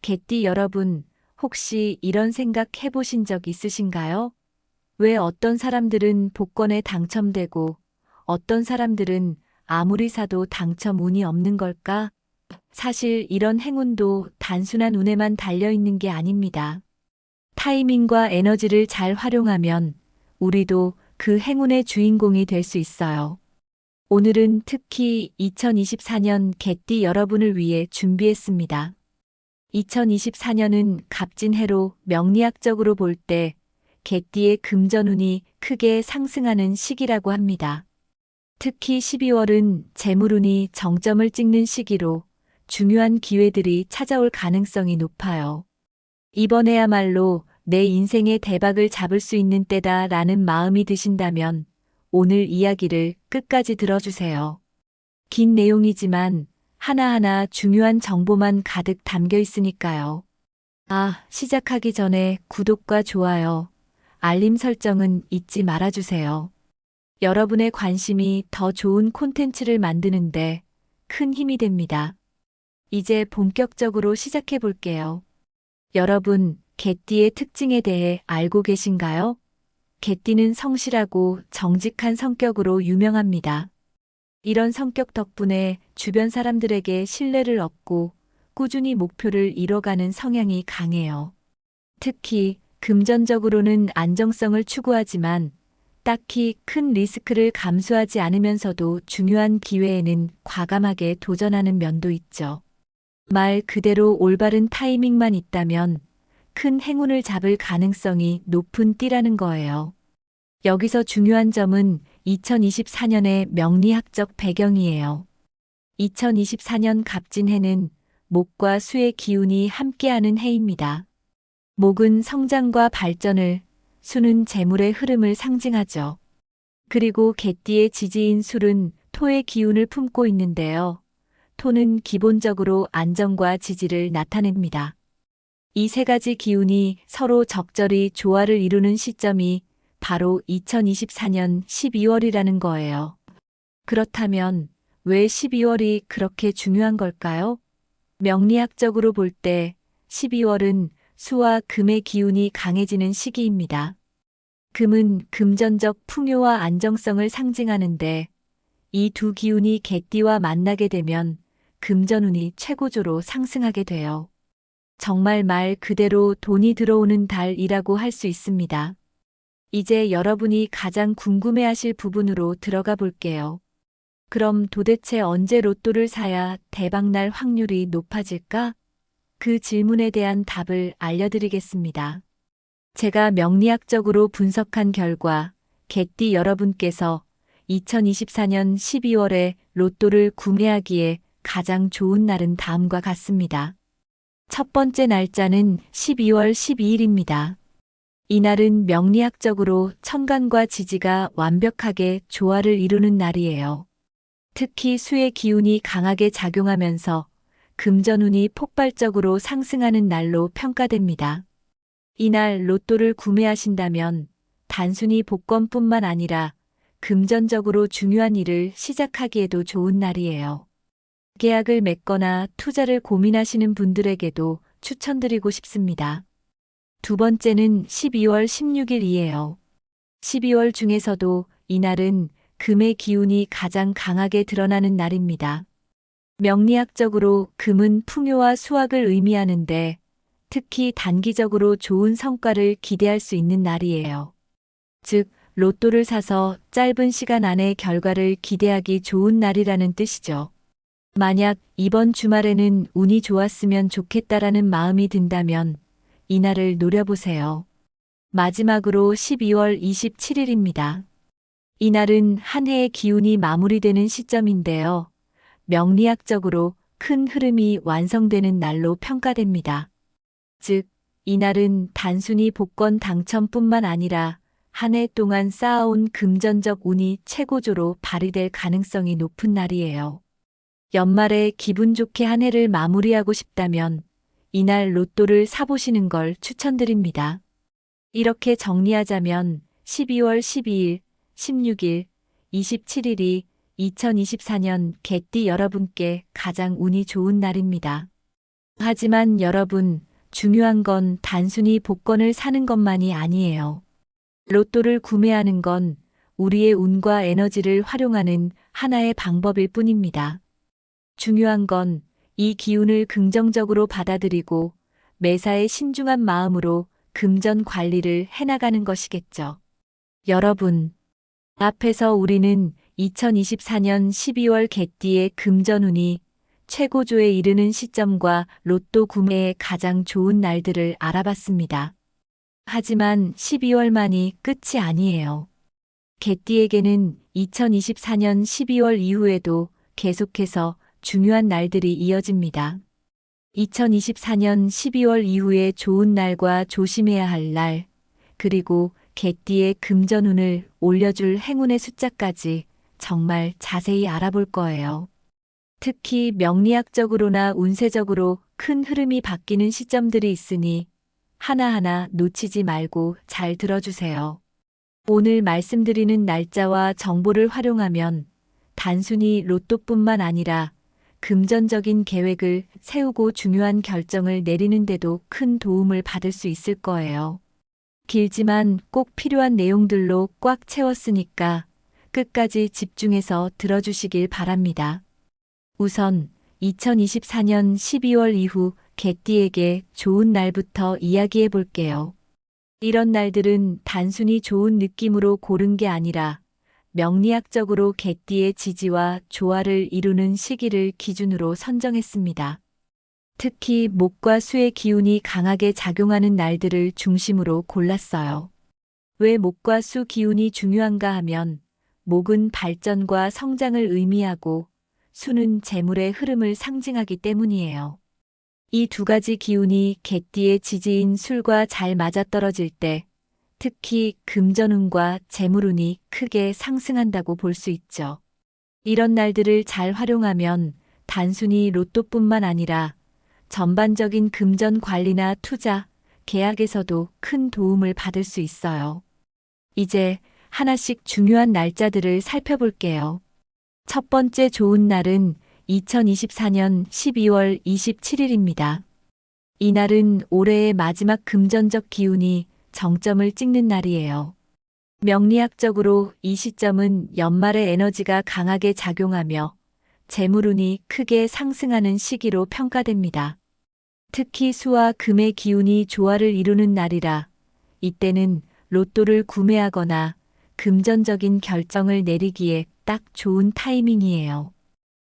개띠 여러분, 혹시 이런 생각 해보신 적 있으신가요? 왜 어떤 사람들은 복권에 당첨되고 어떤 사람들은 아무리 사도 당첨 운이 없는 걸까? 사실 이런 행운도 단순한 운에만 달려있는 게 아닙니다. 타이밍과 에너지를 잘 활용하면 우리도 그 행운의 주인공이 될 수 있어요. 오늘은 특히 2024년 개띠 여러분을 위해 준비했습니다. 2024년은 갑진해로 명리학적으로 볼 때 개띠의 금전운이 크게 상승하는 시기라고 합니다. 특히 12월은 재물운이 정점을 찍는 시기로 중요한 기회들이 찾아올 가능성이 높아요. 이번에야말로 내 인생의 대박을 잡을 수 있는 때다라는 마음이 드신다면 오늘 이야기를 끝까지 들어주세요. 긴 내용이지만 하나하나 중요한 정보만 가득 담겨 있으니까요. 시작하기 전에 구독과 좋아요, 알림 설정은 잊지 말아주세요. 여러분의 관심이 더 좋은 콘텐츠를 만드는데 큰 힘이 됩니다. 이제 본격적으로 시작해 볼게요. 여러분, 개띠의 특징에 대해 알고 계신가요? 개띠는 성실하고 정직한 성격으로 유명합니다. 이런 성격 덕분에 주변 사람들에게 신뢰를 얻고 꾸준히 목표를 이뤄가는 성향이 강해요. 특히 금전적으로는 안정성을 추구하지만 딱히 큰 리스크를 감수하지 않으면서도 중요한 기회에는 과감하게 도전하는 면도 있죠. 말 그대로 올바른 타이밍만 있다면 큰 행운을 잡을 가능성이 높은 띠라는 거예요. 여기서 중요한 점은 2024년의 명리학적 배경이에요. 2024년 갑진해는 목과 수의 기운이 함께하는 해입니다. 목은 성장과 발전을, 수는 재물의 흐름을 상징하죠. 그리고 개띠의 지지인 술은 토의 기운을 품고 있는데요. 토는 기본적으로 안정과 지지를 나타냅니다. 이 세 가지 기운이 서로 적절히 조화를 이루는 시점이 바로 2024년 12월이라는 거예요. 그렇다면 왜 12월이 그렇게 중요한 걸까요? 명리학적으로 볼 때 12월은 수와 금의 기운이 강해지는 시기입니다. 금은 금전적 풍요와 안정성을 상징하는데 이 두 기운이 개띠와 만나게 되면 금전운이 최고조로 상승하게 돼요. 정말 말 그대로 돈이 들어오는 달이라고 할 수 있습니다. 이제 여러분이 가장 궁금해하실 부분으로 들어가 볼게요. 그럼 도대체 언제 로또를 사야 대박날 확률이 높아질까? 그 질문에 대한 답을 알려드리겠습니다. 제가 명리학적으로 분석한 결과 개띠 여러분께서 2024년 12월에 로또를 구매하기에 가장 좋은 날은 다음과 같습니다. 첫 번째 날짜는 12월 12일입니다. 이날은 명리학적으로 천간과 지지가 완벽하게 조화를 이루는 날이에요. 특히 수의 기운이 강하게 작용하면서 금전운이 폭발적으로 상승하는 날로 평가됩니다. 이날 로또를 구매하신다면 단순히 복권뿐만 아니라 금전적으로 중요한 일을 시작하기에도 좋은 날이에요. 계약을 맺거나 투자를 고민하시는 분들에게도 추천드리고 싶습니다. 두 번째는 12월 16일이에요. 12월 중에서도 이날은 금의 기운이 가장 강하게 드러나는 날입니다. 명리학적으로 금은 풍요와 수확을 의미하는데 특히 단기적으로 좋은 성과를 기대할 수 있는 날이에요. 즉, 로또를 사서 짧은 시간 안에 결과를 기대하기 좋은 날이라는 뜻이죠. 만약 이번 주말에는 운이 좋았으면 좋겠다라는 마음이 든다면 이날을 노려보세요. 마지막으로 12월 27일입니다. 이날은 한 해의 기운이 마무리되는 시점인데요. 명리학적으로 큰 흐름이 완성되는 날로 평가됩니다. 즉, 이날은 단순히 복권 당첨뿐만 아니라 한 해 동안 쌓아온 금전적 운이 최고조로 발휘될 가능성이 높은 날이에요. 연말에 기분 좋게 한 해를 마무리하고 싶다면 이날 로또를 사보시는 걸 추천드립니다. 이렇게 정리하자면 12월 12일, 16일, 27일이 2024년 개띠 여러분께 가장 운이 좋은 날입니다. 하지만 여러분, 중요한 건 단순히 복권을 사는 것만이 아니에요. 로또를 구매하는 건 우리의 운과 에너지를 활용하는 하나의 방법일 뿐입니다. 중요한 건 이 기운을 긍정적으로 받아들이고 매사에 신중한 마음으로 금전 관리를 해나가는 것이겠죠. 여러분, 앞에서 우리는 2024년 12월 개띠의 금전운이 최고조에 이르는 시점과 로또 구매의 가장 좋은 날들을 알아봤습니다. 하지만 12월만이 끝이 아니에요. 개띠에게는 2024년 12월 이후에도 계속해서 중요한 날들이 이어집니다. 2024년 12월 이후에 좋은 날과 조심해야 할 날, 그리고 개띠의 금전운을 올려줄 행운의 숫자까지 정말 자세히 알아볼 거예요. 특히 명리학적으로나 운세적으로 큰 흐름이 바뀌는 시점들이 있으니 하나하나 놓치지 말고 잘 들어주세요. 오늘 말씀드리는 날짜와 정보를 활용하면 단순히 로또뿐만 아니라 금전적인 계획을 세우고 중요한 결정을 내리는데도 큰 도움을 받을 수 있을 거예요. 길지만 꼭 필요한 내용들로 꽉 채웠으니까 끝까지 집중해서 들어주시길 바랍니다. 우선 2024년 12월 이후 개띠에게 좋은 날부터 이야기해 볼게요. 이런 날들은 단순히 좋은 느낌으로 고른 게 아니라 명리학적으로 개띠의 지지와 조화를 이루는 시기를 기준으로 선정했습니다. 특히 목과 수의 기운이 강하게 작용하는 날들을 중심으로 골랐어요. 왜 목과 수 기운이 중요한가 하면 목은 발전과 성장을 의미하고 수는 재물의 흐름을 상징하기 때문이에요. 이 두 가지 기운이 개띠의 지지인 술과 잘 맞아떨어질 때 특히 금전운과 재물운이 크게 상승한다고 볼 수 있죠. 이런 날들을 잘 활용하면 단순히 로또뿐만 아니라 전반적인 금전 관리나 투자, 계약에서도 큰 도움을 받을 수 있어요. 이제 하나씩 중요한 날짜들을 살펴볼게요. 첫 번째 좋은 날은 2024년 12월 27일입니다. 이 날은 올해의 마지막 금전적 기운이 정점을 찍는 날이에요. 명리학적으로 이 시점은 연말의 에너지가 강하게 작용하며 재물운이 크게 상승하는 시기로 평가됩니다. 특히 수와 금의 기운이 조화를 이루는 날이라 이때는 로또를 구매하거나 금전적인 결정을 내리기에 딱 좋은 타이밍이에요.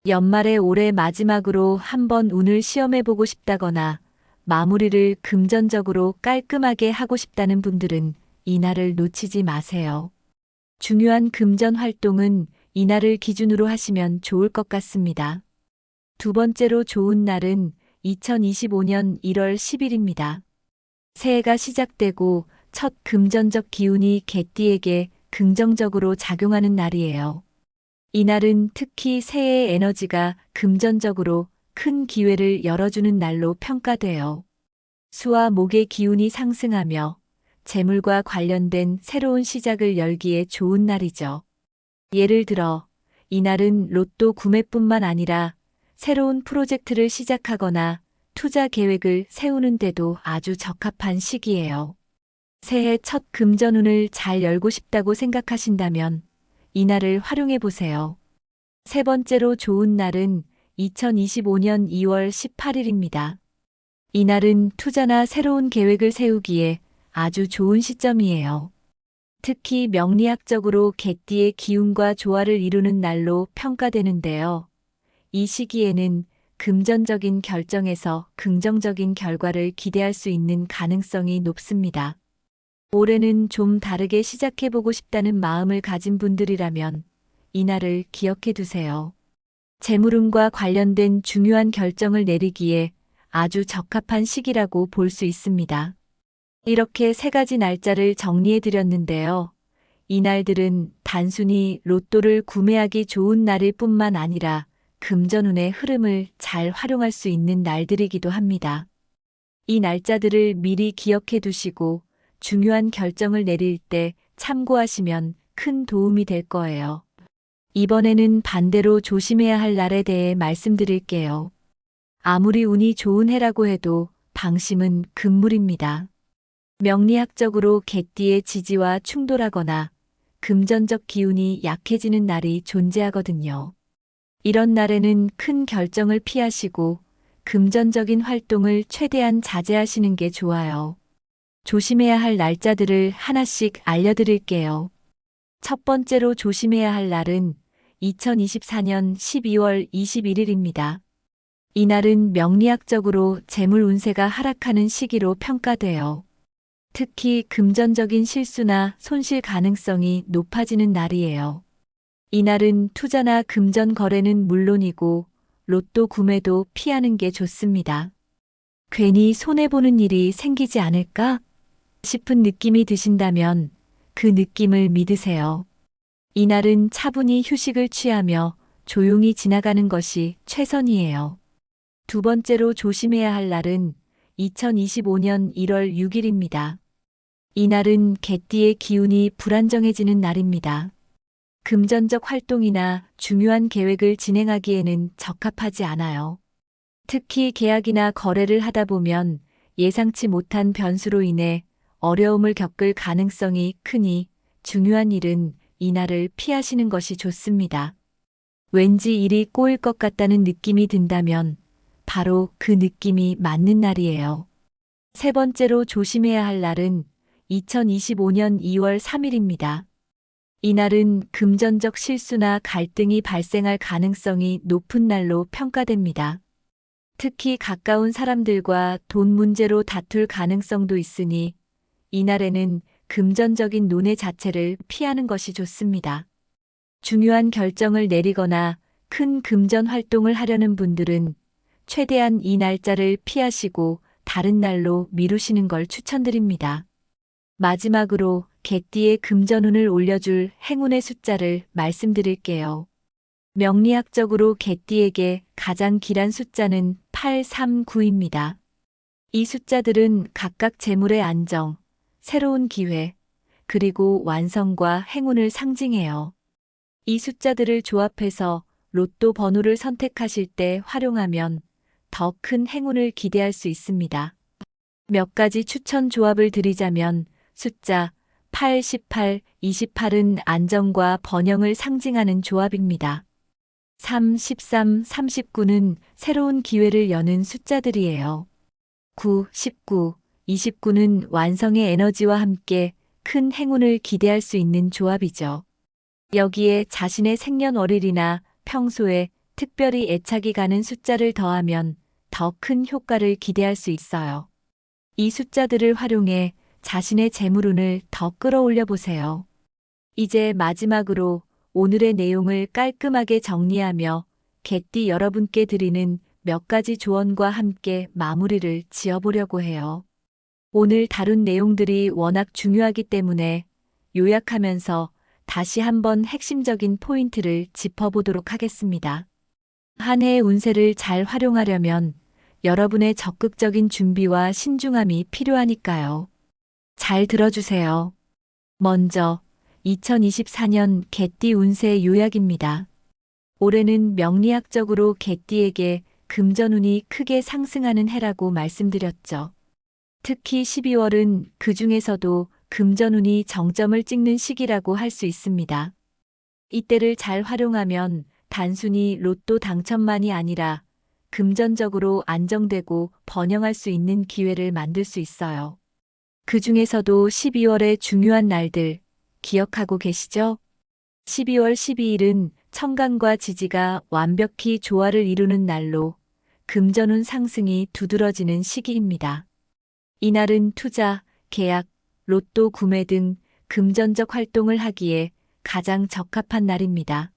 연말에 올해 마지막으로 한번 운을 시험해보고 싶다거나 마무리를 금전적으로 깔끔하게 하고 싶다는 분들은 이 날을 놓치지 마세요. 중요한 금전 활동은 이 날을 기준으로 하시면 좋을 것 같습니다. 두 번째로 좋은 날은 2025년 1월 10일입니다. 새해가 시작되고 첫 금전적 기운이 개띠에게 긍정적으로 작용하는 날이에요. 이 날은 특히 새해의 에너지가 금전적으로 큰 기회를 열어주는 날로 평가돼요. 수와 목의 기운이 상승하며 재물과 관련된 새로운 시작을 열기에 좋은 날이죠. 예를 들어 이 날은 로또 구매뿐만 아니라 새로운 프로젝트를 시작하거나 투자 계획을 세우는 데도 아주 적합한 시기예요. 새해 첫 금전운을 잘 열고 싶다고 생각하신다면 이 날을 활용해 보세요. 세 번째로 좋은 날은 2025년 2월 18일입니다. 이 날은 투자나 새로운 계획을 세우기에 아주 좋은 시점이에요. 특히 명리학적으로 개띠의 기운과 조화를 이루는 날로 평가되는데요. 이 시기에는 금전적인 결정에서 긍정적인 결과를 기대할 수 있는 가능성이 높습니다. 올해는 좀 다르게 시작해보고 싶다는 마음을 가진 분들이라면 이 날을 기억해 두세요. 재물운과 관련된 중요한 결정을 내리기에 아주 적합한 시기라고 볼 수 있습니다. 이렇게 세 가지 날짜를 정리해 드렸는데요. 이 날들은 단순히 로또를 구매하기 좋은 날일 뿐만 아니라 금전운의 흐름을 잘 활용할 수 있는 날들이기도 합니다. 이 날짜들을 미리 기억해 두시고 중요한 결정을 내릴 때 참고하시면 큰 도움이 될 거예요. 이번에는 반대로 조심해야 할 날에 대해 말씀드릴게요. 아무리 운이 좋은 해라고 해도 방심은 금물입니다. 명리학적으로 개띠의 지지와 충돌하거나 금전적 기운이 약해지는 날이 존재하거든요. 이런 날에는 큰 결정을 피하시고 금전적인 활동을 최대한 자제하시는 게 좋아요. 조심해야 할 날짜들을 하나씩 알려드릴게요. 첫 번째로 조심해야 할 날은 2024년 12월 21일입니다. 이날은 명리학적으로 재물 운세가 하락하는 시기로 평가돼요. 특히 금전적인 실수나 손실 가능성이 높아지는 날이에요. 이날은 투자나 금전 거래는 물론이고 로또 구매도 피하는 게 좋습니다. 괜히 손해보는 일이 생기지 않을까 싶은 느낌이 드신다면 그 느낌을 믿으세요. 이날은 차분히 휴식을 취하며 조용히 지나가는 것이 최선이에요. 두 번째로 조심해야 할 날은 2025년 1월 6일입니다. 이날은 개띠의 기운이 불안정해지는 날입니다. 금전적 활동이나 중요한 계획을 진행하기에는 적합하지 않아요. 특히 계약이나 거래를 하다 보면 예상치 못한 변수로 인해 어려움을 겪을 가능성이 크니 중요한 일은 이날을 피하시는 것이 좋습니다. 왠지 일이 꼬일 것 같다는 느낌이 든다면 바로 그 느낌이 맞는 날이에요. 세 번째로 조심해야 할 날은 2025년 2월 3일입니다. 이날은 금전적 실수나 갈등이 발생할 가능성이 높은 날로 평가됩니다. 특히 가까운 사람들과 돈 문제로 다툴 가능성도 있으니 이날에는 금전적인 논의 자체를 피하는 것이 좋습니다. 중요한 결정을 내리거나 큰 금전 활동을 하려는 분들은 최대한 이 날짜를 피하시고 다른 날로 미루시는 걸 추천드립니다. 마지막으로 개띠의 금전운을 올려줄 행운의 숫자를 말씀드릴게요. 명리학적으로 개띠에게 가장 길한 숫자는 839입니다. 이 숫자들은 각각 재물의 안정, 새로운 기회, 그리고 완성과 행운을 상징해요. 이 숫자들을 조합해서 로또 번호를 선택하실 때 활용하면 더 큰 행운을 기대할 수 있습니다. 몇 가지 추천 조합을 드리자면 숫자 8, 18, 28은 안정과 번영을 상징하는 조합입니다. 3, 13, 39는 새로운 기회를 여는 숫자들이에요. 9, 19, 29는 완성의 에너지와 함께 큰 행운을 기대할 수 있는 조합이죠. 여기에 자신의 생년월일이나 평소에 특별히 애착이 가는 숫자를 더하면 더 큰 효과를 기대할 수 있어요. 이 숫자들을 활용해 자신의 재물운을 더 끌어올려 보세요. 이제 마지막으로 오늘의 내용을 깔끔하게 정리하며 개띠 여러분께 드리는 몇 가지 조언과 함께 마무리를 지어보려고 해요. 오늘 다룬 내용들이 워낙 중요하기 때문에 요약하면서 다시 한번 핵심적인 포인트를 짚어보도록 하겠습니다. 한 해의 운세를 잘 활용하려면 여러분의 적극적인 준비와 신중함이 필요하니까요. 잘 들어주세요. 먼저 2024년 개띠 운세 요약입니다. 올해는 명리학적으로 개띠에게 금전운이 크게 상승하는 해라고 말씀드렸죠. 특히 12월은 그 중에서도 금전운이 정점을 찍는 시기라고 할 수 있습니다. 이때를 잘 활용하면 단순히 로또 당첨만이 아니라 금전적으로 안정되고 번영할 수 있는 기회를 만들 수 있어요. 그 중에서도 12월의 중요한 날들 기억하고 계시죠? 12월 12일은 청간과 지지가 완벽히 조화를 이루는 날로 금전운 상승이 두드러지는 시기입니다. 이날은 투자, 계약, 로또 구매 등 금전적 활동을 하기에 가장 적합한 날입니다.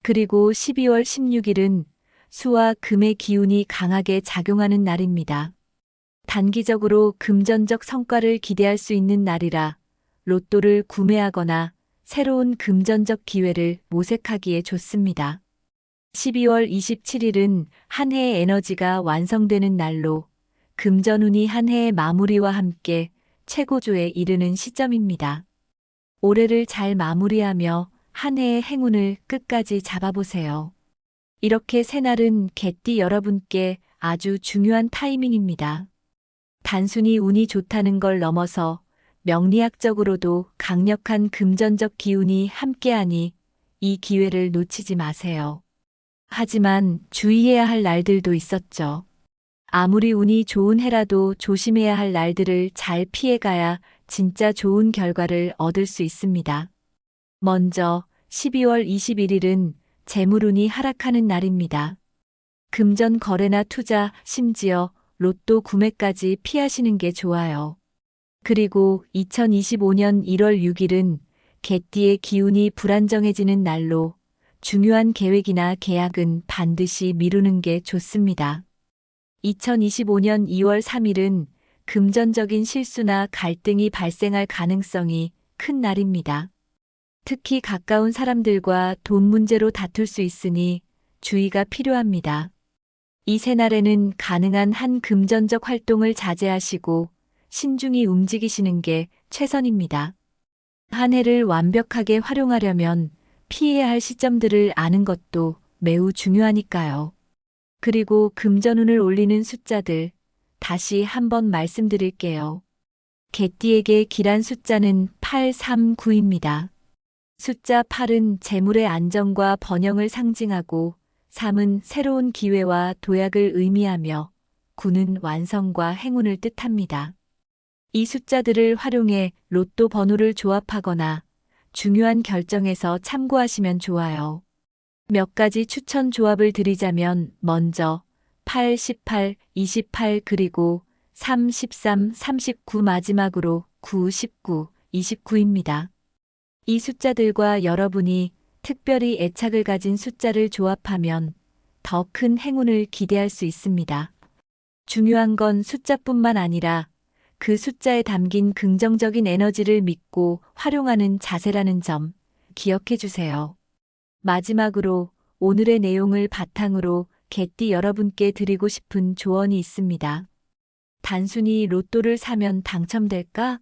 그리고 12월 16일은 수와 금의 기운이 강하게 작용하는 날입니다. 단기적으로 금전적 성과를 기대할 수 있는 날이라 로또를 구매하거나 새로운 금전적 기회를 모색하기에 좋습니다. 12월 27일은 한 해의 에너지가 완성되는 날로 금전운이 한 해의 마무리와 함께 최고조에 이르는 시점입니다. 올해를 잘 마무리하며 한 해의 행운을 끝까지 잡아보세요. 이렇게 새날은 개띠 여러분께 아주 중요한 타이밍입니다. 단순히 운이 좋다는 걸 넘어서 명리학적으로도 강력한 금전적 기운이 함께하니 이 기회를 놓치지 마세요. 하지만 주의해야 할 날들도 있었죠. 아무리 운이 좋은 해라도 조심해야 할 날들을 잘 피해가야 진짜 좋은 결과를 얻을 수 있습니다. 먼저 12월 21일은 재물운이 하락하는 날입니다. 금전 거래나 투자, 심지어 로또 구매까지 피하시는 게 좋아요. 그리고 2025년 1월 6일은 개띠의 기운이 불안정해지는 날로 중요한 계획이나 계약은 반드시 미루는 게 좋습니다. 2025년 2월 3일은 금전적인 실수나 갈등이 발생할 가능성이 큰 날입니다. 특히 가까운 사람들과 돈 문제로 다툴 수 있으니 주의가 필요합니다. 이 새날에는 가능한 한 금전적 활동을 자제하시고 신중히 움직이시는 게 최선입니다. 한 해를 완벽하게 활용하려면 피해야 할 시점들을 아는 것도 매우 중요하니까요. 그리고 금전운을 올리는 숫자들 다시 한번 말씀드릴게요. 개띠에게 길한 숫자는 839입니다. 숫자 8은 재물의 안정과 번영을 상징하고 3은 새로운 기회와 도약을 의미하며 9는 완성과 행운을 뜻합니다. 이 숫자들을 활용해 로또 번호를 조합하거나 중요한 결정에서 참고하시면 좋아요. 몇 가지 추천 조합을 드리자면 먼저 8, 18, 28 그리고 3, 13, 39 마지막으로 9, 19, 29입니다. 이 숫자들과 여러분이 특별히 애착을 가진 숫자를 조합하면 더 큰 행운을 기대할 수 있습니다. 중요한 건 숫자뿐만 아니라 그 숫자에 담긴 긍정적인 에너지를 믿고 활용하는 자세라는 점 기억해 주세요. 마지막으로 오늘의 내용을 바탕으로 개띠 여러분께 드리고 싶은 조언이 있습니다. 단순히 로또를 사면 당첨될까?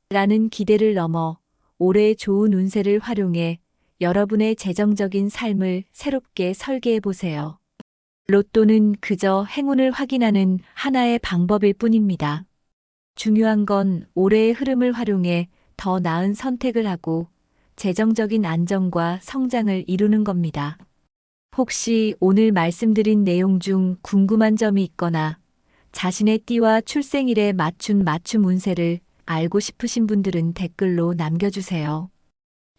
라는 기대를 넘어 올해의 좋은 운세를 활용해 여러분의 재정적인 삶을 새롭게 설계해 보세요. 로또는 그저 행운을 확인하는 하나의 방법일 뿐입니다. 중요한 건 올해의 흐름을 활용해 더 나은 선택을 하고 재정적인 안정과 성장을 이루는 겁니다. 혹시 오늘 말씀드린 내용 중 궁금한 점이 있거나 자신의 띠와 출생일에 맞춘 맞춤 운세를 알고 싶으신 분들은 댓글로 남겨주세요.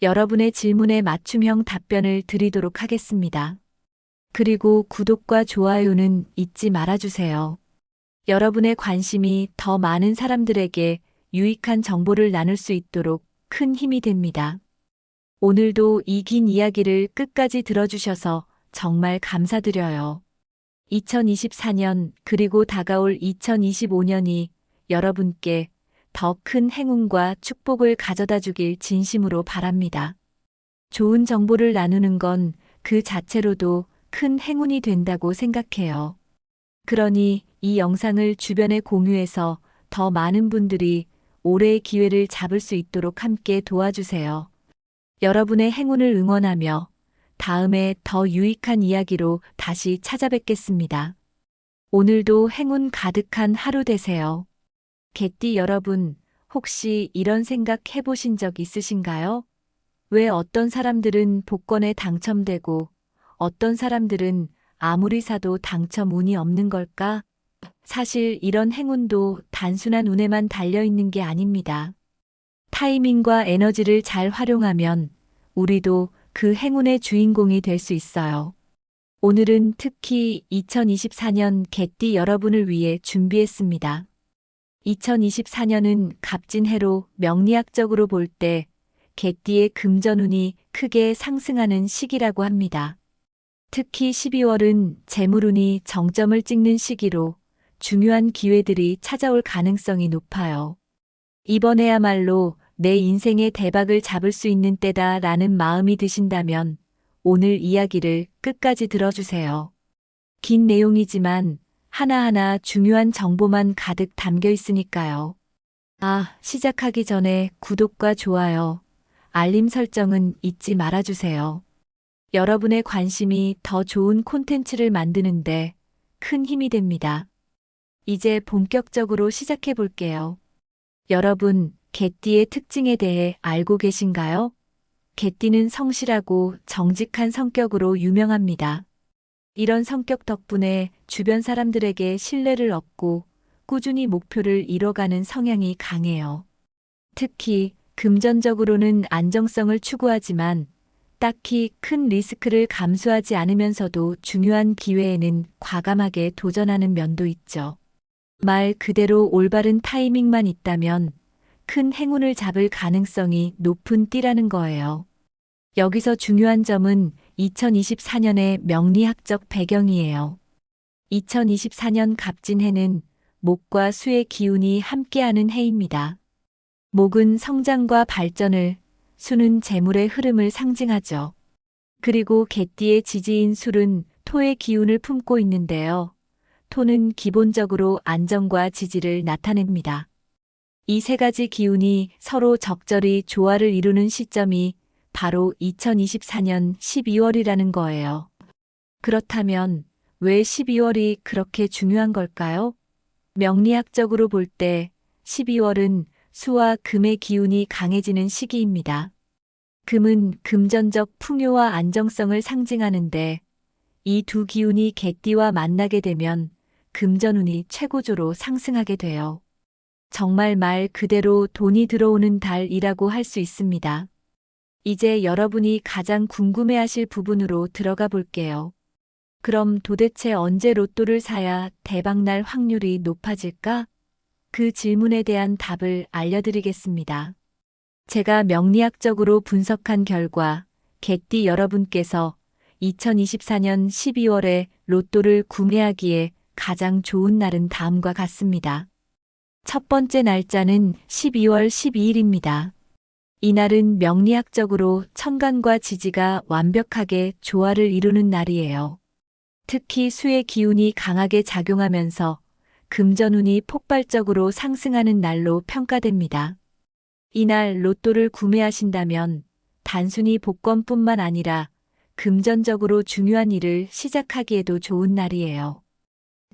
여러분의 질문에 맞춤형 답변을 드리도록 하겠습니다. 그리고 구독과 좋아요는 잊지 말아주세요. 여러분의 관심이 더 많은 사람들에게 유익한 정보를 나눌 수 있도록 큰 힘이 됩니다. 오늘도 이 긴 이야기를 끝까지 들어주셔서 정말 감사드려요. 2024년 그리고 다가올 2025년이 여러분께 더 큰 행운과 축복을 가져다 주길 진심으로 바랍니다. 좋은 정보를 나누는 건 그 자체로도 큰 행운이 된다고 생각해요. 그러니 이 영상을 주변에 공유해서 더 많은 분들이 올해의 기회를 잡을 수 있도록 함께 도와주세요. 여러분의 행운을 응원하며 다음에 더 유익한 이야기로 다시 찾아뵙겠습니다. 오늘도 행운 가득한 하루 되세요. 개띠 여러분, 혹시 이런 생각 해보신 적 있으신가요? 왜 어떤 사람들은 복권에 당첨되고 어떤 사람들은 아무리 사도 당첨 운이 없는 걸까? 사실 이런 행운도 단순한 운에만 달려있는 게 아닙니다. 타이밍과 에너지를 잘 활용하면 우리도 그 행운의 주인공이 될 수 있어요. 오늘은 특히 2024년 개띠 여러분을 위해 준비했습니다. 2024년은 갑진해로 명리학적으로 볼 때 개띠의 금전운이 크게 상승하는 시기라고 합니다. 특히 12월은 재물운이 정점을 찍는 시기로 중요한 기회들이 찾아올 가능성이 높아요. 이번에야말로 내 인생의 대박을 잡을 수 있는 때다라는 마음이 드신다면 오늘 이야기를 끝까지 들어주세요. 긴 내용이지만 하나하나 중요한 정보만 가득 담겨 있으니까요. 시작하기 전에 구독과 좋아요, 알림 설정은 잊지 말아주세요. 여러분의 관심이 더 좋은 콘텐츠를 만드는데 큰 힘이 됩니다. 이제 본격적으로 시작해 볼게요. 여러분, 개띠의 특징에 대해 알고 계신가요? 개띠는 성실하고 정직한 성격으로 유명합니다. 이런 성격 덕분에 주변 사람들에게 신뢰를 얻고 꾸준히 목표를 이뤄가는 성향이 강해요. 특히 금전적으로는 안정성을 추구하지만 딱히 큰 리스크를 감수하지 않으면서도 중요한 기회에는 과감하게 도전하는 면도 있죠. 말 그대로 올바른 타이밍만 있다면 큰 행운을 잡을 가능성이 높은 띠라는 거예요. 여기서 중요한 점은 2024년의 명리학적 배경이에요. 2024년 갑진해는 목과 수의 기운이 함께하는 해입니다. 목은 성장과 발전을, 수는 재물의 흐름을 상징하죠. 그리고 개띠의 지지인 술은 토의 기운을 품고 있는데요. 토는 기본적으로 안정과 지지를 나타냅니다. 이 세 가지 기운이 서로 적절히 조화를 이루는 시점이 바로 2024년 12월이라는 거예요. 그렇다면 왜 12월이 그렇게 중요한 걸까요? 명리학적으로 볼 때 12월은 수와 금의 기운이 강해지는 시기입니다. 금은 금전적 풍요와 안정성을 상징하는데 이 두 기운이 개띠와 만나게 되면 금전운이 최고조로 상승하게 돼요. 정말 말 그대로 돈이 들어오는 달이라고 할 수 있습니다. 이제 여러분이 가장 궁금해하실 부분으로 들어가 볼게요. 그럼 도대체 언제 로또를 사야 대박날 확률이 높아질까? 그 질문에 대한 답을 알려드리겠습니다. 제가 명리학적으로 분석한 결과 개띠 여러분께서 2024년 12월에 로또를 구매하기에 가장 좋은 날은 다음과 같습니다. 첫 번째 날짜는 12월 12일입니다. 이날은 명리학적으로 천간과 지지가 완벽하게 조화를 이루는 날이에요. 특히 수의 기운이 강하게 작용하면서 금전운이 폭발적으로 상승하는 날로 평가됩니다. 이날 로또를 구매하신다면 단순히 복권뿐만 아니라 금전적으로 중요한 일을 시작하기에도 좋은 날이에요.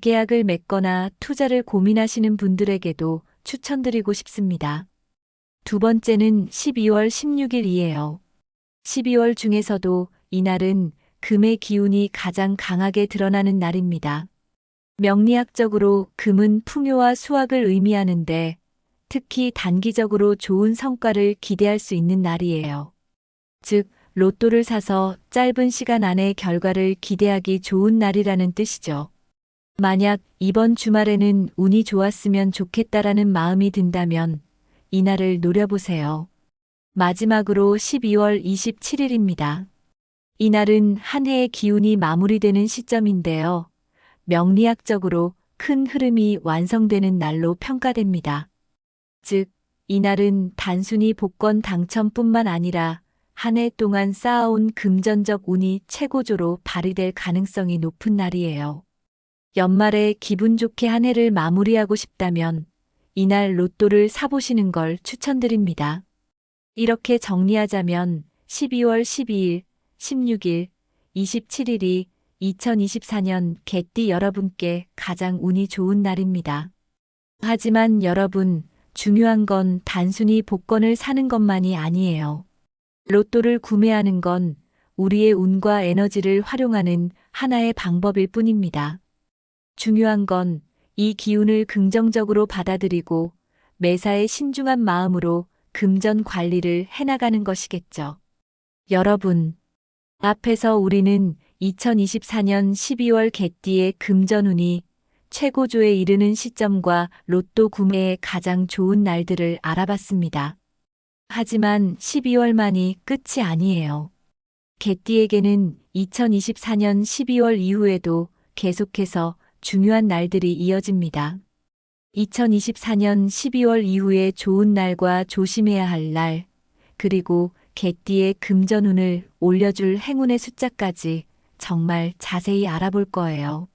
계약을 맺거나 투자를 고민하시는 분들에게도 추천드리고 싶습니다. 두 번째는 12월 16일이에요. 12월 중에서도 이날은 금의 기운이 가장 강하게 드러나는 날입니다. 명리학적으로 금은 풍요와 수확을 의미하는데 특히 단기적으로 좋은 성과를 기대할 수 있는 날이에요. 즉, 로또를 사서 짧은 시간 안에 결과를 기대하기 좋은 날이라는 뜻이죠. 만약 이번 주말에는 운이 좋았으면 좋겠다라는 마음이 든다면 이날을 노려보세요. 마지막으로 12월 27일입니다. 이날은 한 해의 기운이 마무리되는 시점인데요. 명리학적으로 큰 흐름이 완성되는 날로 평가됩니다. 즉, 이날은 단순히 복권 당첨뿐만 아니라 한 해 동안 쌓아온 금전적 운이 최고조로 발휘될 가능성이 높은 날이에요. 연말에 기분 좋게 한 해를 마무리하고 싶다면 이날 로또를 사보시는 걸 추천드립니다. 이렇게 정리하자면 12월 12일, 16일, 27일이 2024년 개띠 여러분께 가장 운이 좋은 날입니다. 하지만 여러분, 중요한 건 단순히 복권을 사는 것만이 아니에요. 로또를 구매하는 건 우리의 운과 에너지를 활용하는 하나의 방법일 뿐입니다. 중요한 건 이 기운을 긍정적으로 받아들이고 매사에 신중한 마음으로 금전 관리를 해나가는 것이겠죠. 여러분, 앞에서 우리는 2024년 12월 개띠의 금전운이 최고조에 이르는 시점과 로또 구매의 가장 좋은 날들을 알아봤습니다. 하지만 12월만이 끝이 아니에요. 개띠에게는 2024년 12월 이후에도 계속해서 중요한 날들이 이어집니다. 2024년 12월 이후에 좋은 날과 조심해야 할 날, 그리고 개띠의 금전운을 올려줄 행운의 숫자까지 정말 자세히 알아볼 거예요.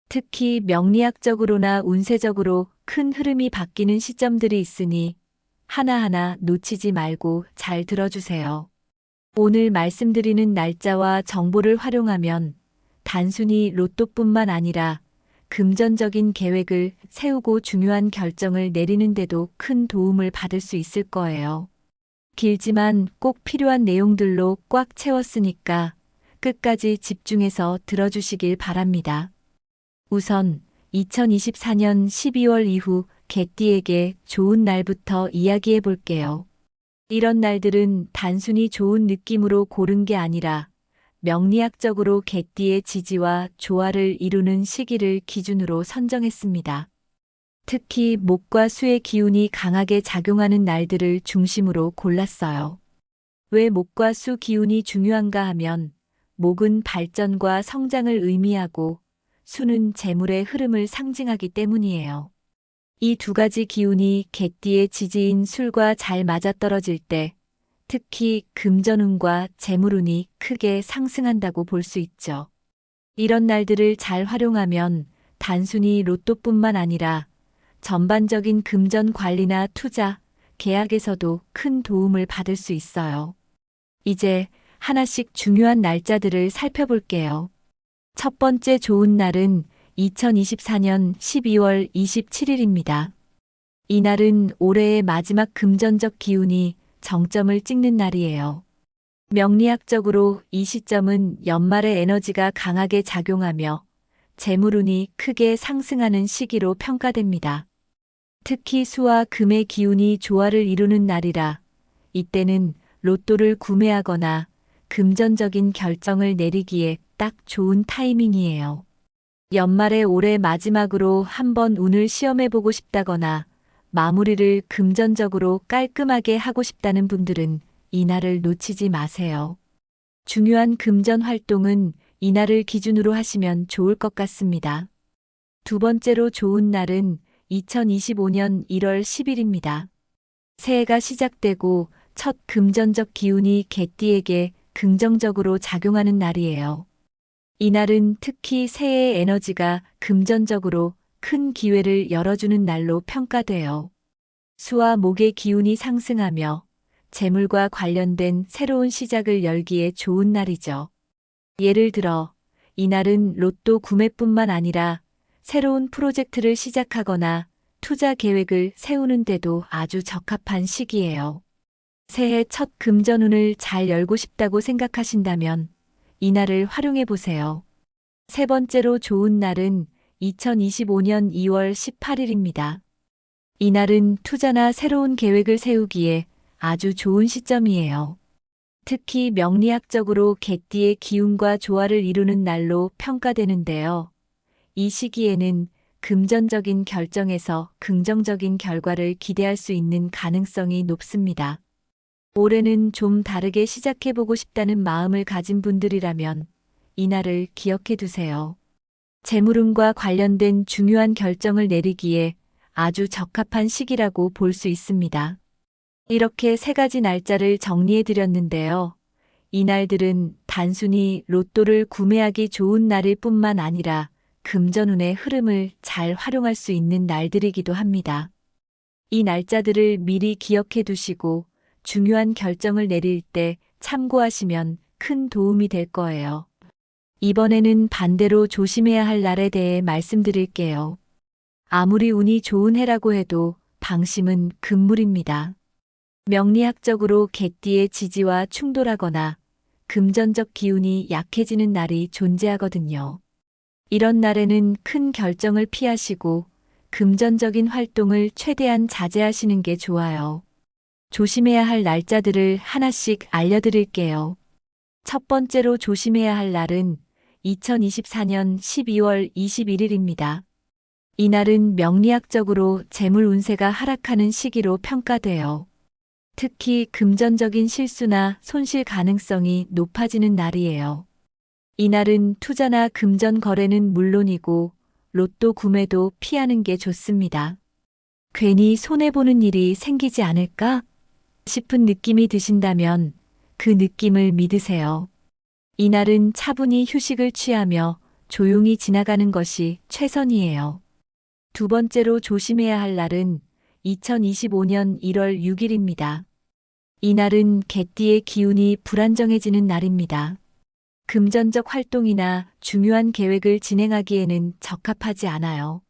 특히 명리학적으로나 운세적으로 큰 흐름이 바뀌는 시점들이 있으니 하나하나 놓치지 말고 잘 들어주세요. 오늘 말씀드리는 날짜와 정보를 활용하면 단순히 로또뿐만 아니라 금전적인 계획을 세우고 중요한 결정을 내리는데도 큰 도움을 받을 수 있을 거예요. 길지만 꼭 필요한 내용들로 꽉 채웠으니까 끝까지 집중해서 들어주시길 바랍니다. 우선 2024년 12월 이후 개띠에게 좋은 날부터 이야기해 볼게요. 이런 날들은 단순히 좋은 느낌으로 고른 게 아니라 명리학적으로 개띠의 지지와 조화를 이루는 시기를 기준으로 선정했습니다. 특히 목과 수의 기운이 강하게 작용하는 날들을 중심으로 골랐어요. 왜 목과 수 기운이 중요한가 하면 목은 발전과 성장을 의미하고 수는 재물의 흐름을 상징하기 때문이에요. 이 두 가지 기운이 개띠의 지지인 술과 잘 맞아떨어질 때 특히 금전운과 재물운이 크게 상승한다고 볼 수 있죠. 이런 날들을 잘 활용하면 단순히 로또뿐만 아니라 전반적인 금전 관리나 투자, 계약에서도 큰 도움을 받을 수 있어요. 이제 하나씩 중요한 날짜들을 살펴볼게요. 첫 번째 좋은 날은 2024년 12월 27일입니다. 이 날은 올해의 마지막 금전적 기운이 정점을 찍는 날이에요. 명리학적으로 이 시점은 연말의 에너지가 강하게 작용하며 재물운이 크게 상승하는 시기로 평가됩니다. 특히 수와 금의 기운이 조화를 이루는 날이라 이때는 로또를 구매하거나 금전적인 결정을 내리기에 딱 좋은 타이밍이에요. 연말에 올해 마지막으로 한번 운을 시험해보고 싶다거나 마무리를 금전적으로 깔끔하게 하고 싶다는 분들은 이 날을 놓치지 마세요. 중요한 금전 활동은 이 날을 기준으로 하시면 좋을 것 같습니다. 두 번째로 좋은 날은 2025년 1월 10일입니다. 새해가 시작되고 첫 금전적 기운이 개띠에게 긍정적으로 작용하는 날이에요. 이 날은 특히 새해의 에너지가 금전적으로 큰 기회를 열어주는 날로 평가돼요. 수와 목의 기운이 상승하며 재물과 관련된 새로운 시작을 열기에 좋은 날이죠. 예를 들어, 이 날은 로또 구매뿐만 아니라 새로운 프로젝트를 시작하거나 투자 계획을 세우는데도 아주 적합한 시기예요. 새해 첫 금전운을 잘 열고 싶다고 생각하신다면 이 날을 활용해 보세요. 세 번째로 좋은 날은 2025년 2월 18일입니다. 이 날은 투자나 새로운 계획을 세우기에 아주 좋은 시점이에요. 특히 명리학적으로 개띠의 기운과 조화를 이루는 날로 평가되는데요. 이 시기에는 금전적인 결정에서 긍정적인 결과를 기대할 수 있는 가능성이 높습니다. 올해는 좀 다르게 시작해보고 싶다는 마음을 가진 분들이라면 이 날을 기억해 두세요. 재물운과 관련된 중요한 결정을 내리기에 아주 적합한 시기라고 볼 수 있습니다. 이렇게 세 가지 날짜를 정리해 드렸는데요. 이 날들은 단순히 로또를 구매하기 좋은 날일 뿐만 아니라 금전운의 흐름을 잘 활용할 수 있는 날들이기도 합니다. 이 날짜들을 미리 기억해 두시고 중요한 결정을 내릴 때 참고하시면 큰 도움이 될 거예요. 이번에는 반대로 조심해야 할 날에 대해 말씀드릴게요. 아무리 운이 좋은 해라고 해도 방심은 금물입니다. 명리학적으로 개띠의 지지와 충돌하거나 금전적 기운이 약해지는 날이 존재하거든요. 이런 날에는 큰 결정을 피하시고 금전적인 활동을 최대한 자제하시는 게 좋아요. 조심해야 할 날짜들을 하나씩 알려드릴게요. 첫 번째로 조심해야 할 날은 2024년 12월 21일입니다. 이 날은 명리학적으로 재물 운세가 하락하는 시기로 평가돼요. 특히 금전적인 실수나 손실 가능성이 높아지는 날이에요. 이 날은 투자나 금전 거래는 물론이고 로또 구매도 피하는 게 좋습니다. 괜히 손해보는 일이 생기지 않을까 싶은 느낌이 드신다면 그 느낌을 믿으세요. 이 날은 차분히 휴식을 취하며 조용히 지나가는 것이 최선이에요. 두 번째로 조심해야 할 날은 2025년 1월 6일입니다. 이 날은 개띠의 기운이 불안정해지는 날입니다. 금전적 활동이나 중요한 계획을 진행하기에는 적합하지 않아요.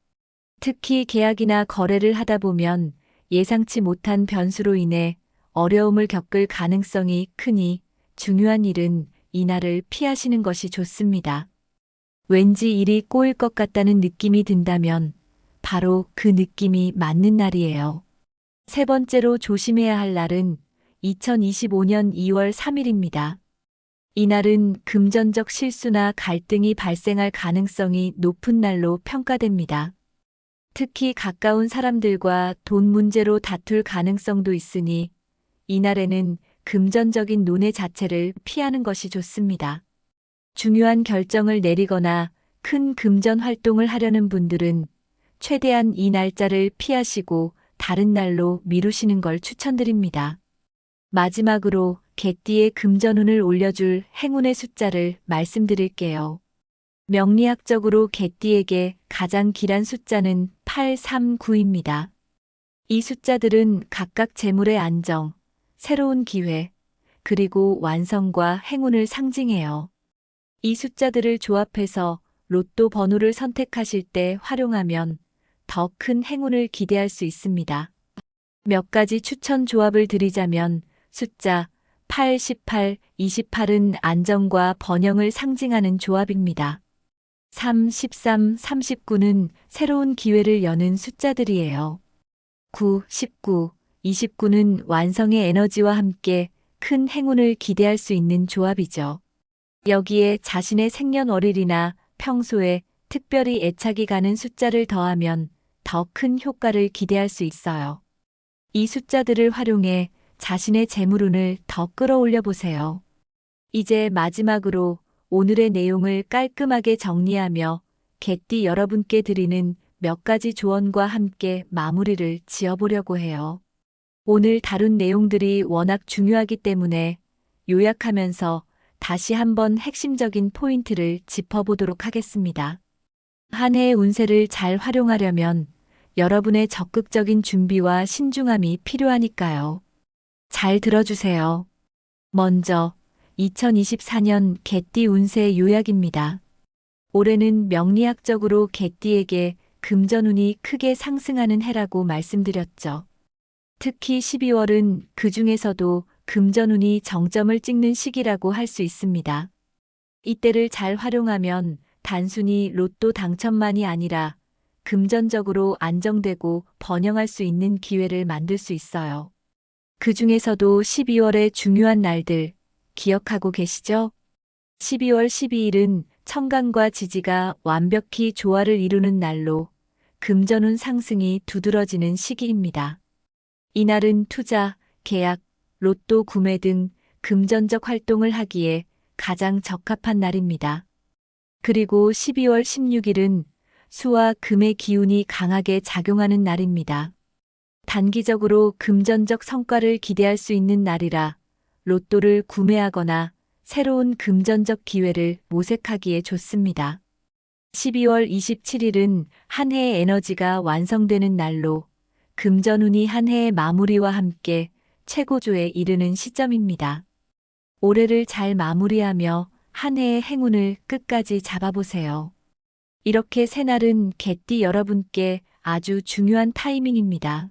특히 계약이나 거래를 하다 보면 예상치 못한 변수로 인해 어려움을 겪을 가능성이 크니 중요한 일은 이날을 피하시는 것이 좋습니다. 왠지 일이 꼬일 것 같다는 느낌이 든다면 바로 그 느낌이 맞는 날이에요. 세 번째로 조심해야 할 날은 2025년 2월 3일입니다. 이날은 금전적 실수나 갈등이 발생할 가능성이 높은 날로 평가됩니다. 특히 가까운 사람들과 돈 문제로 다툴 가능성도 있으니 이날에는 금전적인 논의 자체를 피하는 것이 좋습니다. 중요한 결정을 내리거나 큰 금전 활동을 하려는 분들은 최대한 이 날짜를 피하시고 다른 날로 미루시는 걸 추천드립니다. 마지막으로 개띠의 금전운을 올려줄 행운의 숫자를 말씀드릴게요. 명리학적으로 개띠에게 가장 길한 숫자는 839입니다. 이 숫자들은 각각 재물의 안정, 새로운 기회, 그리고 완성과 행운을 상징해요. 이 숫자들을 조합해서 로또 번호를 선택하실 때 활용하면 더 큰 행운을 기대할 수 있습니다. 몇 가지 추천 조합을 드리자면 숫자 8, 18, 28은 안정과 번영을 상징하는 조합입니다. 3, 13, 39는 새로운 기회를 여는 숫자들이에요. 9, 19, 29는 완성의 에너지와 함께 큰 행운을 기대할 수 있는 조합이죠. 여기에 자신의 생년월일이나 평소에 특별히 애착이 가는 숫자를 더하면 더 큰 효과를 기대할 수 있어요. 이 숫자들을 활용해 자신의 재물운을 더 끌어올려 보세요. 이제 마지막으로 오늘의 내용을 깔끔하게 정리하며 개띠 여러분께 드리는 몇 가지 조언과 함께 마무리를 지어보려고 해요. 오늘 다룬 내용들이 워낙 중요하기 때문에 요약하면서 다시 한번 핵심적인 포인트를 짚어보도록 하겠습니다. 한 해의 운세를 잘 활용하려면 여러분의 적극적인 준비와 신중함이 필요하니까요. 잘 들어주세요. 먼저 2024년 개띠 운세 요약입니다. 올해는 명리학적으로 개띠에게 금전운이 크게 상승하는 해라고 말씀드렸죠. 특히 12월은 그 중에서도 금전운이 정점을 찍는 시기라고 할 수 있습니다. 이때를 잘 활용하면 단순히 로또 당첨만이 아니라 금전적으로 안정되고 번영할 수 있는 기회를 만들 수 있어요. 그 중에서도 12월의 중요한 날들 기억하고 계시죠? 12월 12일은 천간과 지지가 완벽히 조화를 이루는 날로 금전운 상승이 두드러지는 시기입니다. 이날은 투자, 계약, 로또 구매 등 금전적 활동을 하기에 가장 적합한 날입니다. 그리고 12월 16일은 수와 금의 기운이 강하게 작용하는 날입니다. 단기적으로 금전적 성과를 기대할 수 있는 날이라 로또를 구매하거나 새로운 금전적 기회를 모색하기에 좋습니다. 12월 27일은 한 해의 에너지가 완성되는 날로 금전운이 한 해의 마무리와 함께 최고조에 이르는 시점입니다. 올해를 잘 마무리하며 한 해의 행운을 끝까지 잡아보세요. 이렇게 새날은 개띠 여러분께 아주 중요한 타이밍입니다.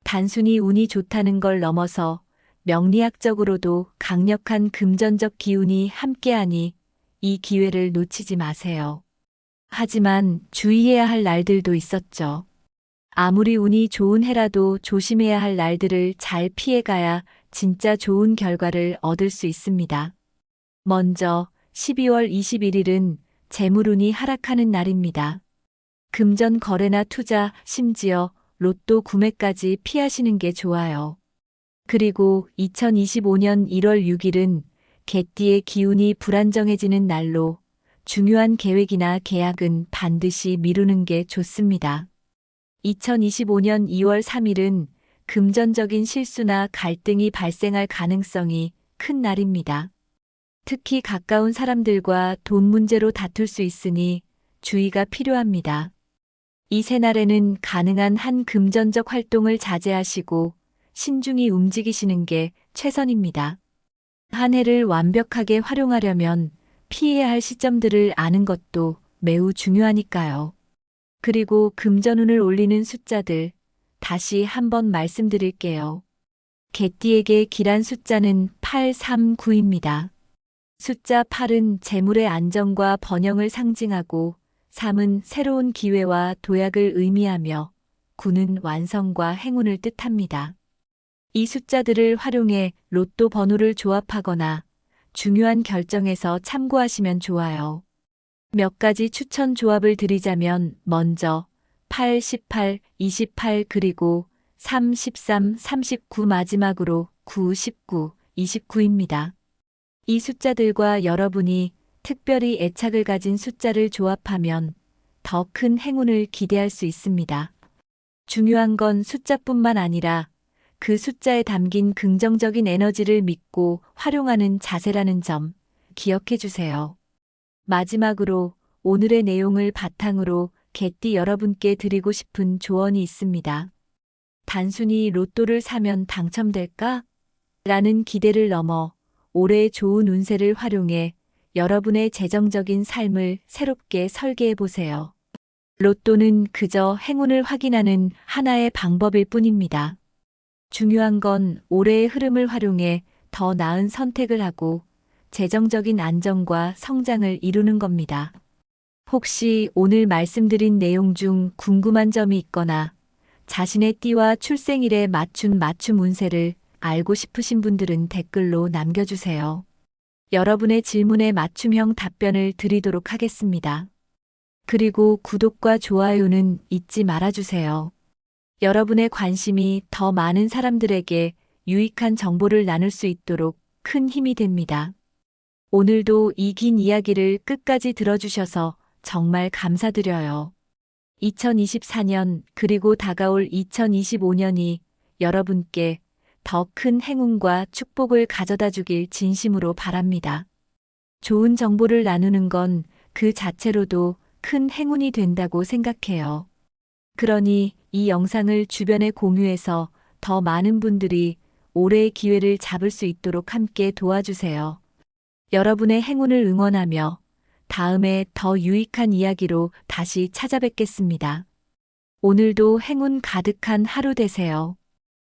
단순히 운이 좋다는 걸 넘어서 명리학적으로도 강력한 금전적 기운이 함께하니 이 기회를 놓치지 마세요. 하지만 주의해야 할 날들도 있었죠. 아무리 운이 좋은 해라도 조심해야 할 날들을 잘 피해가야 진짜 좋은 결과를 얻을 수 있습니다. 먼저 12월 21일은 재물운이 하락하는 날입니다. 금전 거래나 투자, 심지어 로또 구매까지 피하시는 게 좋아요. 그리고 2025년 1월 6일은 개띠의 기운이 불안정해지는 날로 중요한 계획이나 계약은 반드시 미루는 게 좋습니다. 2025년 2월 3일은 금전적인 실수나 갈등이 발생할 가능성이 큰 날입니다. 특히 가까운 사람들과 돈 문제로 다툴 수 있으니 주의가 필요합니다. 이 새날에는 가능한 한 금전적 활동을 자제하시고 신중히 움직이시는 게 최선입니다. 한 해를 완벽하게 활용하려면 피해야 할 시점들을 아는 것도 매우 중요하니까요. 그리고 금전운을 올리는 숫자들 다시 한번 말씀드릴게요. 개띠에게 길한 숫자는 839입니다. 숫자 8은 재물의 안정과 번영을 상징하고 3은 새로운 기회와 도약을 의미하며 9는 완성과 행운을 뜻합니다. 이 숫자들을 활용해 로또 번호를 조합하거나 중요한 결정에서 참고하시면 좋아요. 몇 가지 추천 조합을 드리자면 먼저 8, 18, 28 그리고 3, 13, 39 마지막으로 9, 19, 29입니다. 이 숫자들과 여러분이 특별히 애착을 가진 숫자를 조합하면 더 큰 행운을 기대할 수 있습니다. 중요한 건 숫자뿐만 아니라 그 숫자에 담긴 긍정적인 에너지를 믿고 활용하는 자세라는 점 기억해 주세요. 마지막으로 오늘의 내용을 바탕으로 개띠 여러분께 드리고 싶은 조언이 있습니다. 단순히 로또를 사면 당첨될까? 라는 기대를 넘어 올해의 좋은 운세를 활용해 여러분의 재정적인 삶을 새롭게 설계해 보세요. 로또는 그저 행운을 확인하는 하나의 방법일 뿐입니다. 중요한 건 올해의 흐름을 활용해 더 나은 선택을 하고 재정적인 안정과 성장을 이루는 겁니다. 혹시 오늘 말씀드린 내용 중 궁금한 점이 있거나 자신의 띠와 출생일에 맞춘 맞춤 운세를 알고 싶으신 분들은 댓글로 남겨주세요. 여러분의 질문에 맞춤형 답변을 드리도록 하겠습니다. 그리고 구독과 좋아요는 잊지 말아주세요. 여러분의 관심이 더 많은 사람들에게 유익한 정보를 나눌 수 있도록 큰 힘이 됩니다. 오늘도 이 긴 이야기를 끝까지 들어주셔서 정말 감사드려요. 2024년 그리고 다가올 2025년이 여러분께 더 큰 행운과 축복을 가져다 주길 진심으로 바랍니다. 좋은 정보를 나누는 건 그 자체로도 큰 행운이 된다고 생각해요. 그러니 이 영상을 주변에 공유해서 더 많은 분들이 올해의 기회를 잡을 수 있도록 함께 도와주세요. 여러분의 행운을 응원하며 다음에 더 유익한 이야기로 다시 찾아뵙겠습니다. 오늘도 행운 가득한 하루 되세요.